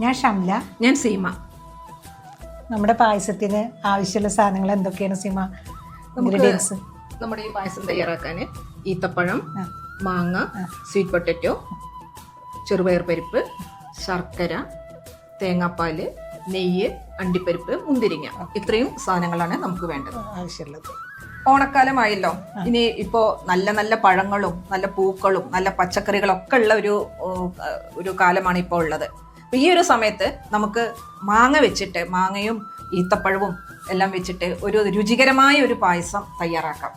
ഞാൻ ഷംല. ഞാൻ സീമ. നമ്മുടെ പായസത്തിന് ആവശ്യമുള്ള സാധനങ്ങൾ എന്തൊക്കെയാണ് സീമ? ഇൻഗ്രീഡിയൻസ്. നമ്മുടെ ഈ പായസം തയ്യാറാക്കാൻ ഈത്തപ്പഴം, മാങ്ങ, സ്വീറ്റ് പൊട്ടറ്റോ, ചെറുപയർ പരിപ്പ്, ശർക്കര, തേങ്ങാപ്പാല്, നെയ്യ്, അണ്ടിപ്പരിപ്പ്, മുന്തിരിങ്ങ, ഇത്രയും സാധനങ്ങളാണ് നമുക്ക് വേണ്ടത്. ആവശ്യമുള്ളത്. ഓണക്കാലമായല്ലോ, ഇനി ഇപ്പോ നല്ല നല്ല പഴങ്ങളും നല്ല പൂക്കളും നല്ല പച്ചക്കറികളൊക്കെ ഉള്ള ഒരു കാലമാണ് ഇപ്പോൾ ഉള്ളത്. അപ്പൊ ഈ ഒരു സമയത്ത് നമുക്ക് മാങ്ങ വെച്ചിട്ട്, മാങ്ങയും ഈത്തപ്പഴവും എല്ലാം വെച്ചിട്ട് ഒരു രുചികരമായ ഒരു പായസം തയ്യാറാക്കാം.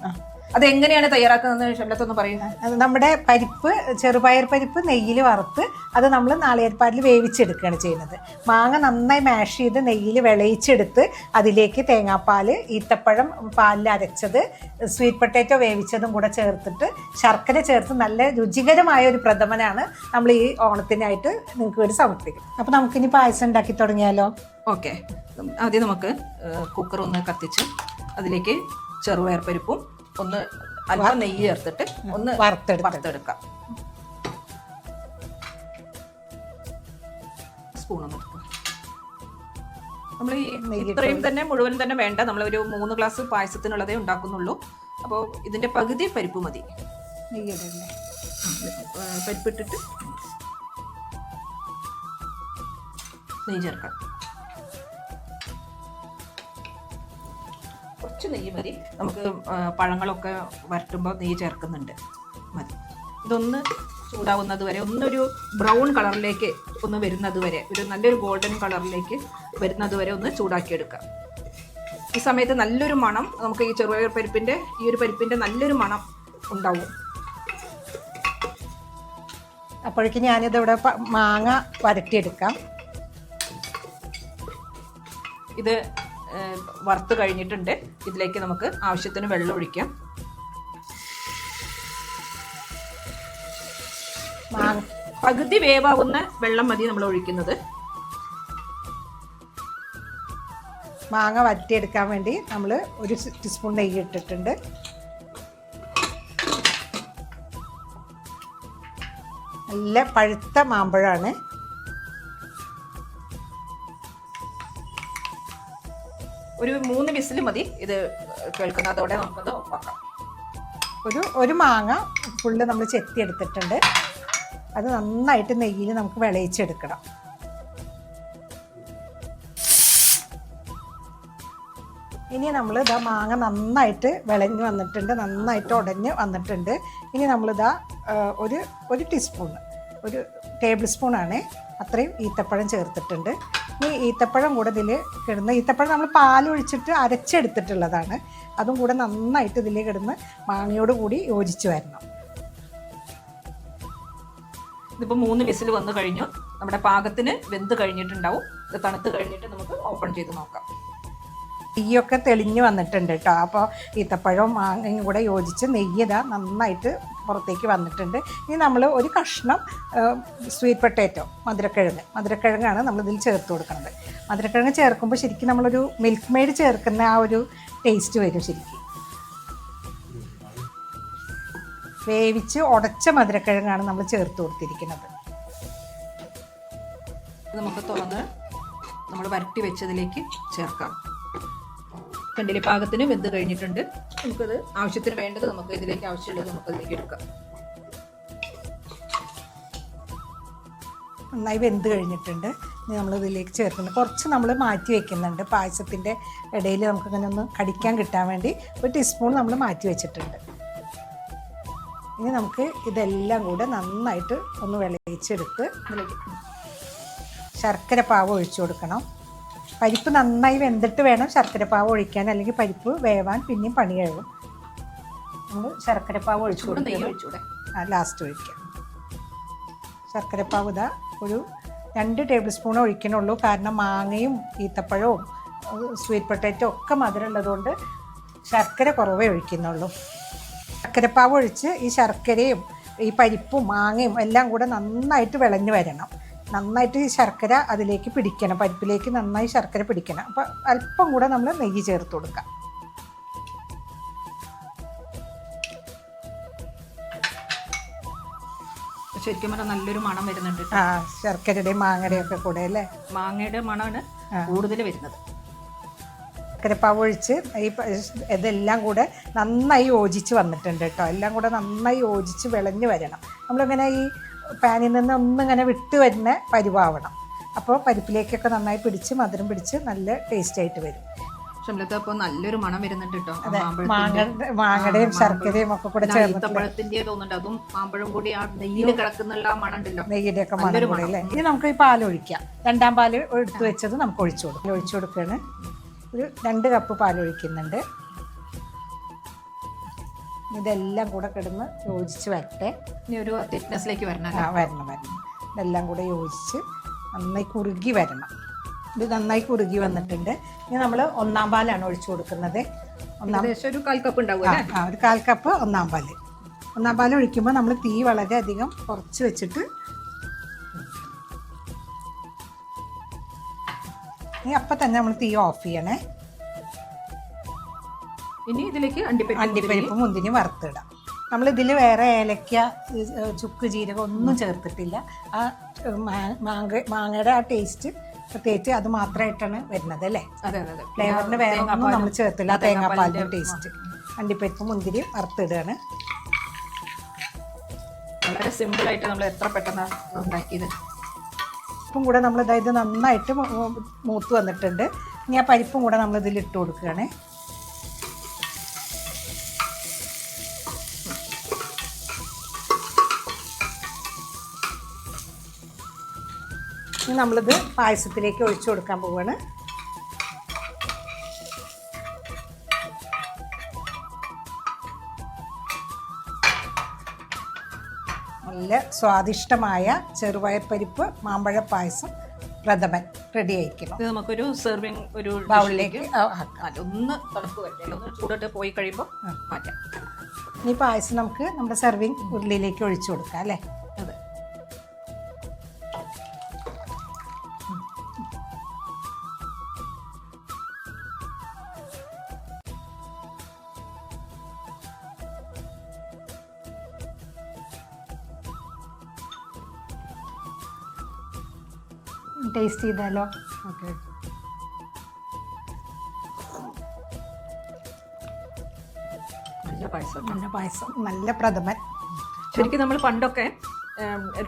അതെങ്ങനെയാണ് തയ്യാറാക്കുന്നത് ഷംലത്തൊന്ന് പറയുന്നത്? അത് നമ്മുടെ പരിപ്പ്, ചെറുപയർ പരിപ്പ് നെയ്യിൽ വറുത്ത് അത് നമ്മൾ നാളികേരപ്പാലിൽ വേവിച്ചെടുക്കുകയാണ് ചെയ്യുന്നത്. മാങ്ങ നന്നായി മാഷ് ചെയ്ത് നെയ്യിൽ വിളയിച്ചെടുത്ത് അതിലേക്ക് തേങ്ങാപ്പാൽ, ഈത്തപ്പഴം പാലിൽ അരച്ചത്, സ്വീറ്റ് പൊട്ടാറ്റോ വേവിച്ചതും കൂടെ ചേർത്തിട്ട് ശർക്കര ചേർത്ത് നല്ല രുചികരമായ ഒരു പ്രഥമനാണ് നമ്മൾ ഈ ഓണത്തിനായിട്ട് നിങ്ങൾക്ക് വേണ്ടി സമർപ്പിക്കും. അപ്പോൾ നമുക്കിനി പായസം ഉണ്ടാക്കി തുടങ്ങിയാലോ? ഓക്കെ, ആദ്യം നമുക്ക് കുക്കർ ഒന്ന് കത്തിച്ച് അതിലേക്ക് ചെറുപയർ പരിപ്പും ഒന്ന് അല്പം നെയ്യ് ചേർത്തിട്ട് ഒന്ന് വറുത്തെടുക്കാം. സ്പൂണൊന്ന് എടുക്കുക. നമ്മൾ ഈ ഇത്രയും തന്നെ മുഴുവൻ തന്നെ വേണ്ട, നമ്മളൊരു 3 ഗ്ലാസ് പായസത്തിനുള്ളതേ ഉണ്ടാക്കുന്നുള്ളൂ. അപ്പോൾ ഇതിന്റെ പകുതി പരിപ്പ് മതി. പരിപ്പിട്ടിട്ട് നെയ്യ് ചേർക്കാം. കുറച്ച് നെയ്യ് മതി. നമുക്ക് പഴങ്ങളൊക്കെ വരട്ടുമ്പോൾ നെയ്യ് ചേർക്കുന്നുണ്ട്, മതി. ഇതൊന്ന് ചൂടാവുന്നത് വരെ, ഒന്നൊരു ബ്രൗൺ കളറിലേക്ക് ഒന്ന് വരുന്നത് വരെ, ഒരു നല്ലൊരു ഗോൾഡൻ കളറിലേക്ക് വരുന്നത് വരെ ഒന്ന് ചൂടാക്കിയെടുക്കാം. ഈ സമയത്ത് നല്ലൊരു മണം, നമുക്ക് ഈ ചെറുപയർ പരിപ്പിൻ്റെ ഈ ഒരു പരിപ്പിൻ്റെ നല്ലൊരു മണം ഉണ്ടാവും. അപ്പോഴേക്കും ഞാനിതിവിടെ മാങ്ങ വരട്ടിയെടുക്കാം. ഇത് വറുത്ത് കഴിഞ്ഞിട്ടുണ്ട്. ഇതിലേക്ക് നമുക്ക് ആവശ്യത്തിന് വെള്ളം ഒഴിക്കാം. പകുതി വേവാവുന്ന വെള്ളം മതി നമ്മൾ ഒഴിക്കുന്നത്. മാങ്ങ വരട്ടിയെടുക്കാൻ വേണ്ടി നമ്മൾ 1 ടീസ്പൂൺ നെയ്യ് ഇട്ടിട്ടുണ്ട്. നല്ല പഴുത്ത മാമ്പഴമാണ്. ഒരു 3 വിസിൽ മതി ഇത് കേൾക്കുന്നതോടെ നമുക്കത് ഓഫാക്കാം. ഒരു മാങ്ങ ഫുള്ള് നമ്മൾ ചെത്തിയെടുത്തിട്ടുണ്ട്. അത് നന്നായിട്ട് നെയ്യിൽ നമുക്ക് വിളയിച്ചെടുക്കണം. ഇനി നമ്മൾ ഇതാ മാങ്ങ നന്നായിട്ട് വിളഞ്ഞ് വന്നിട്ടുണ്ട്, നന്നായിട്ട് ഉടഞ്ഞ് വന്നിട്ടുണ്ട്. ഇനി നമ്മളിതാ ഒരു ടീസ്പൂൺ, ഒരു ടേബിൾ സ്പൂണാണ് അത്രയും ഈത്തപ്പഴം ചേർത്തിട്ടുണ്ട്. ഈ ഈത്തപ്പഴം കൂടെ ഇതിൽ കിടന്ന്, ഈത്തപ്പഴം നമ്മൾ പാലൊഴിച്ചിട്ട് അരച്ചെടുത്തിട്ടുള്ളതാണ്, അതും കൂടെ നന്നായിട്ട് ഇതിൽ കിടന്ന് മാങ്ങയോട് കൂടി യോജിച്ച് വരണം. ഇതിപ്പോൾ 3 വിസിൽ വന്നു കഴിഞ്ഞു. നമ്മുടെ പാകത്തിന് വെന്ത് കഴിഞ്ഞിട്ടുണ്ടാവും. ഇത് തണുത്ത് കഴിഞ്ഞിട്ട് നമുക്ക് ഓപ്പൺ ചെയ്ത് നോക്കാം. നെയ്യൊക്കെ തെളിഞ്ഞ് വന്നിട്ടുണ്ട് കേട്ടോ. അപ്പോൾ ഈത്തപ്പഴവും മാങ്ങയും കൂടെ യോജിച്ച് നെയ്യ് ഇതാ നന്നായിട്ട് പുറത്തേക്ക് വന്നിട്ടുണ്ട്. ഇനി നമ്മൾ ഒരു കഷ്ണം സ്വീറ്റ് പൊട്ടാറ്റോ, മധുരക്കിഴങ്ങാണ് നമ്മളിതിൽ ചേർത്ത് കൊടുക്കുന്നത്. മധുരക്കിഴങ്ങ് ചേർക്കുമ്പോൾ ശരിക്കും നമ്മളൊരു മിൽക്ക് മെയ്ഡ് ചേർക്കുന്ന ആ ഒരു ടേസ്റ്റ് വരും. ശരിക്കും വേവിച്ച് ഉടച്ച മധുരക്കിഴങ്ങാണ് നമ്മൾ ചേർത്ത് കൊടുത്തിരിക്കുന്നത്. നമുക്ക് തുറന്ന് നമ്മൾ വരട്ടി വെച്ചതിലേക്ക് ചേർക്കാം. കണ്ടില്ലേ, പാകത്തിന് വെന്ത് കഴിഞ്ഞിട്ടുണ്ട്. നമുക്കത് ആവശ്യത്തിന് വേണ്ടത് നമുക്ക് ഇതിലേക്ക് ആവശ്യമുള്ളത് നമുക്കതിലേക്ക് എടുക്കാം. നന്നായി വെന്ത് കഴിഞ്ഞിട്ടുണ്ട്. ഇനി നമ്മളിതിലേക്ക് ചേർക്കുന്നത് കുറച്ച് നമ്മൾ മാറ്റി വെക്കുന്നുണ്ട്. പായസത്തിൻ്റെ ഇടയിൽ നമുക്കിങ്ങനെ ഒന്ന് കടിക്കാൻ കിട്ടാൻ വേണ്ടി 1 ടീസ്പൂൺ നമ്മൾ മാറ്റി വെച്ചിട്ടുണ്ട്. ഇനി നമുക്ക് ഇതെല്ലാം കൂടെ നന്നായിട്ട് ഒന്ന് വിളയിച്ചെടുത്ത് ശർക്കര പാവ് ഒഴിച്ചു കൊടുക്കണം. പരിപ്പ് നന്നായി വെന്തിട്ട് വേണം ശർക്കരപ്പാവ് ഒഴിക്കാൻ, അല്ലെങ്കിൽ പരിപ്പ് വേവാൻ പിന്നെയും പണി കഴിയും. നമ്മൾ ശർക്കരപ്പാവ് ഒഴിച്ചു കൊടുക്കണം. ലാസ്റ്റ് ഒഴിക്കാം. ശർക്കരപ്പാവ് ഇതാ ഒരു 2 ടേബിൾ സ്പൂൺ ഒഴിക്കണുള്ളൂ. കാരണം മാങ്ങയും ഈത്തപ്പഴവും സ്വീറ്റ് പൊട്ടാറ്റോ ഒക്കെ മധുരമുള്ളതുകൊണ്ട് ശർക്കര കുറവേ ഒഴിക്കുന്നുള്ളൂ. ശർക്കരപ്പാവ് ഒഴിച്ച് ഈ ശർക്കരയും ഈ പരിപ്പും മാങ്ങയും എല്ലാം കൂടെ നന്നായിട്ട് വിളഞ്ഞ് വരണം. നന്നായിട്ട് ഈ ശർക്കര അതിലേക്ക് പിടിക്കണം, പരിപ്പിലേക്ക് നന്നായി ശർക്കര പിടിക്കണം. അപ്പോൾ അല്പം കൂടെ നമ്മൾ നെയ്യ് ചേർത്ത് കൊടുക്കാം. ശരിക്കും പറഞ്ഞാൽ നല്ലൊരു മണം വരുന്നുണ്ട്. ആ ശർക്കരയുടെയും മാങ്ങയുടെയും ഒക്കെ കൂടെ അല്ലേ? മാങ്ങയുടെ മണമാണ് കൂടുതൽ വരുന്നത്. ശർക്കരപ്പാവ് ഒഴിച്ച് ഇതെല്ലാം കൂടെ നന്നായി യോജിച്ച് വന്നിട്ടുണ്ട് കേട്ടോ. എല്ലാം കൂടെ നന്നായി യോജിച്ച് വിളഞ്ഞ് വരണം. നമ്മളിങ്ങനെ ഈ പാനിൽ നിന്ന് ഒന്നിങ്ങനെ വിട്ട് വരുന്ന പരുവാവണം. അപ്പോൾ പരിപ്പിലേക്കൊക്കെ നന്നായി പിടിച്ച് മധുരം പിടിച്ച് നല്ല ടേസ്റ്റ് ആയിട്ട് വരും. ഷംലത്ത്, അപ്പോൾ നല്ലൊരു മണം വരുന്നുണ്ട് കേട്ടോ. മാങ്ങയുടെയും ശർക്കരയും ഒക്കെ കൂടെ ചേർന്ന് ഈത്തപ്പഴത്തിന്റെ തോന്നുന്നുണ്ട്. അതും മാമ്പഴം കൂടി ആ നെയ്യിൽ കിടക്കുന്നുള്ള ആ മണം ഉണ്ടല്ലോ, നെയ്യുടെ ഒക്കെ മണം കൂടെ അല്ലേ? ഇനി നമുക്ക് ഈ പാൽ ഒഴിക്കാം. 2ാം പാല് എടുത്ത് വെച്ചത് നമുക്ക് ഒഴിച്ചു കൊടുക്കാം. ഒഴിച്ചു കൊടുക്കുകയാണ്. ഒരു 2 കപ്പ് പാൽ ഒഴിക്കുന്നുണ്ട്. ഇതെല്ലാം കൂടെ കിടന്ന് യോജിച്ച് വരട്ടെ. ഇനി ഒരു തിക്നെസ്സിലേക്ക് വരണം. വരണം. ഇതെല്ലാം കൂടെ യോജിച്ച് നന്നായി കുറുകി വരണം. ഇത് നന്നായി കുറുകി വന്നിട്ടുണ്ട്. ഇനി നമ്മൾ 1ാം പാലാണ് ഒഴിച്ചു കൊടുക്കുന്നത്. ഏകദേശം ഒരു 1/4 കപ്പ് ഉണ്ടാവും. ഒരു 1/4 കപ്പ് 1ാം പാല്. 1ാം പാൽ ഒഴിക്കുമ്പോൾ നമ്മൾ തീ വളരെയധികം കുറച്ച് വെച്ചിട്ട് അപ്പം തന്നെ നമ്മൾ തീ ഓഫ് ചെയ്യണേ. ഇനി ഇതിലേക്ക് അണ്ടിപ്പരിപ്പ് മുന്തിരി വറുത്തിടാം. നമ്മളിതിൽ വേറെ ഏലക്ക, ചുക്ക്, ജീരകം ഒന്നും ചേർത്തിട്ടില്ല. ആ മാങ്ങയുടെ ആ ടേസ്റ്റ് പ്രത്യേകിച്ച് അത് മാത്രമായിട്ടാണ് വരുന്നത് അല്ലേ? ഫ്ലേവറിന് വേറെ ഒന്നും നമ്മൾ ചേർത്തില്ല. ആ തേങ്ങാപ്പാലിൻ്റെ ടേസ്റ്റ്. അണ്ടിപ്പരിപ്പ് മുന്തിരി വറുത്തിടുകയാണ്. വളരെ സിമ്പിളായിട്ട് നമ്മൾ എത്ര പെട്ടെന്ന് ഉണ്ടാക്കിയത്. പരിപ്പും കൂടെ നമ്മൾ ഇത് നന്നായിട്ട് മൂത്ത് വന്നിട്ടുണ്ട്. ഇനി ആ പരിപ്പും കൂടെ നമ്മൾ ഇതിൽ ഇട്ട് കൊടുക്കുകയാണ്. ഇനി നമ്മളിത് പായസത്തിലേക്ക് ഒഴിച്ചു കൊടുക്കാൻ പോവുകയാണ്. നല്ല സ്വാദിഷ്ടമായ ചെറുപയർ പരിപ്പ് മാമ്പഴ പായസം പ്രഥമൻ റെഡി ആയിരിക്കണം. ഇത് നമുക്കൊരു സെർവിങ് ഒരു ബൗളിലേക്ക് ഒന്ന് തണുപ്പ് വരട്ടെ, ഒന്ന് ചൂടിട്ട് പോയി കഴിയുമ്പോൾ മാറ്റാം. ഈ പായസം നമുക്ക് നമ്മുടെ സെർവിങ് ഉരുളിയിലേക്ക് ഒഴിച്ചു കൊടുക്കാം അല്ലേ? അതെ. ടേസ്റ്റ് ചെയ്താലോ? ഓക്കെ. നല്ല പായസം, നല്ല പ്രഥമൻ. ശരിക്കും നമ്മൾ പണ്ടൊക്കെ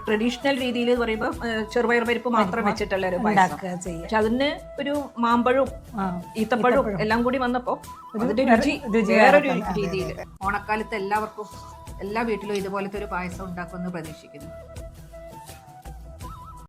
ട്രഡീഷണൽ രീതിയിൽ പറയുമ്പോൾ ചെറുപയർ പരിപ്പ് മാത്രം വെച്ചിട്ടുള്ള ഒരു പായസം. പക്ഷെ അതിന് ഒരു മാമ്പഴവും ഈത്തപ്പഴവും എല്ലാം കൂടി വന്നപ്പോൾ അതിന്റെ രുചി വേറൊരു രീതിയിൽ. ഓണക്കാലത്ത് എല്ലാവർക്കും എല്ലാ വീട്ടിലും ഇതുപോലത്തെ ഒരു പായസം ഉണ്ടാക്കുമെന്ന് പ്രതീക്ഷിക്കുന്നു.